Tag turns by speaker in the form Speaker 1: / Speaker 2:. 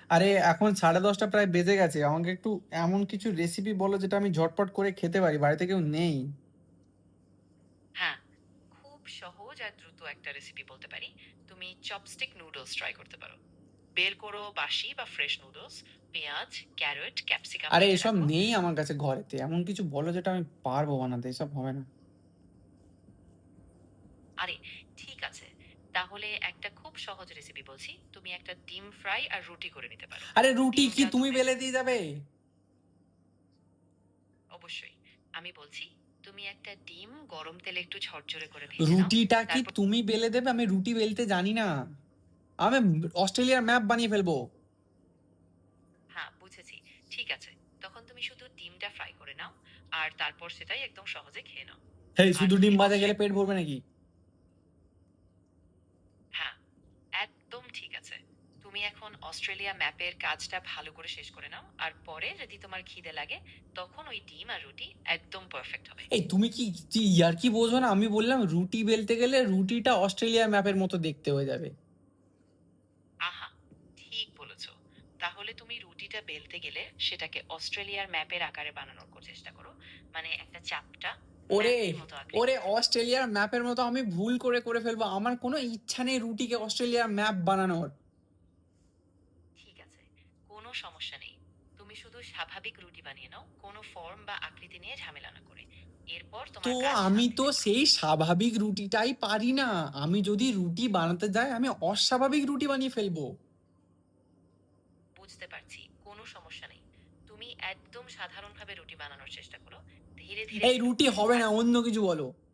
Speaker 1: আরে এখন 10:30 প্রায় বেজে গেছে। আমাকে একটু এমন কিছু রেসিপি বলো যেটা আমি ঝটপট করে খেতে পারি। বাড়িতে কেউ নেই।
Speaker 2: হ্যাঁ, খুব সহজ আর দ্রুত একটা রেসিপি বলতে পারি। তুমি চপস্টিক নুডলস ট্রাই করতে পারো। বের করো বাসি বা ফ্রেশ নুডলস, পেঁয়াজ, ক্যারট, ক্যাপসিকাম
Speaker 1: আরে
Speaker 2: কেটে
Speaker 1: এসব
Speaker 2: রাখো।
Speaker 1: নেই আমার কাছে ঘরেতে। এমন কিছু বলো যেটা আমি পারবো বানাতে। এসব হবে না।
Speaker 2: আরে ঠিক আছে। তাহলে একটা খুব সহজ রেসিপি বলছি। তুমি একটা ডিম ফ্রাই আর রুটি করে নিতে পারো।
Speaker 1: আরে রুটি কি
Speaker 2: ডিমটা
Speaker 1: তুমি
Speaker 2: ধুয়ে
Speaker 1: বেলে দিয়ে যাবে?
Speaker 2: অবশ্যই। আমি বলছি, তুমি একটা ডিম গরম তেলে একটু ঝরঝরে করে ভেজে নাও।
Speaker 1: রুটিটা কি
Speaker 2: তারপর
Speaker 1: তুমি বেলে দেবে? আমি রুটি বেলতে জানি না। আমি অস্ট্রেলিয়ার ম্যাপ বানিয়ে ফেলবো।
Speaker 2: হ্যাঁ, বুঝেছি। ঠিক আছে। তখন তুমি শুধু ডিমটা ফ্রাই করে নাও। আর তারপর সেটাই একদম সহজে খেয়ে নাও।
Speaker 1: হেই,
Speaker 2: আর
Speaker 1: শুধু
Speaker 2: তুমি
Speaker 1: ডিম ভাজা খেলে পেট ভরবে নাকি?
Speaker 2: হ্যাঁ, একদম ঠিক আছে। তুমি এখন অস্ট্রেলিয়া ম্যাপের কাজটা ভালো করে শেষ করে নাও। আর পরে যদি তোমার খিদে লাগে, তখন ওই ডিম আর রুটি একদম পারফেক্ট হবে।
Speaker 1: এই তুমি কি ইয়ার্কি বোঝো না? আমি বললাম রুটি বেলতে গেলে রুটিটা অস্ট্রেলিয়ার ম্যাপের মতো দেখতে হয়ে যাবে।
Speaker 2: আহা! ঠিক বলেছ। তাহলে তুমি রুটিটা বেলতে গেলে সেটাকে অস্ট্রেলিয়ার ম্যাপের আকারে বানানোর চেষ্টা করো। মানে একটা চাপটা
Speaker 1: ওরে,
Speaker 2: ম্যাপের মতো
Speaker 1: ওরে
Speaker 2: আকৃতি।
Speaker 1: অস্ট্রেলিয়ার ম্যাপের মতো আমি ভুল করে ফেলবো। আমার কোনো ইচ্ছা নেই রুটিকে অস্ট্রেলিয়ার ম্যাপ বানানোর।
Speaker 2: ঠিক আছে, কোনো সমস্যা নেই। তুমি শুধু স্বাভাবিক রুটি বানিয়ে নাও, কোনো ফর্ম বা আকৃতি নিয়ে ঝামেলা না করে। এরপর
Speaker 1: তো
Speaker 2: তোমার কাজ
Speaker 1: আমি তো
Speaker 2: শান্তিতে করো।
Speaker 1: সেই স্বাভাবিক রুটিটাই পারি না। আমি যদি রুটি বানাতে যাই আমি অস্বাভাবিক রুটি বানিয়ে ফেলবো।
Speaker 2: বুঝতে পারছি, কোনো সমস্যা নেই। তুমি একদম সাধারণভাবে রুটি বানানোর চেষ্টা করো। ধীরে ধীরে
Speaker 1: এই
Speaker 2: খেলো।
Speaker 1: রুটি হবে
Speaker 2: আর
Speaker 1: না, অন্য কিছু বলো।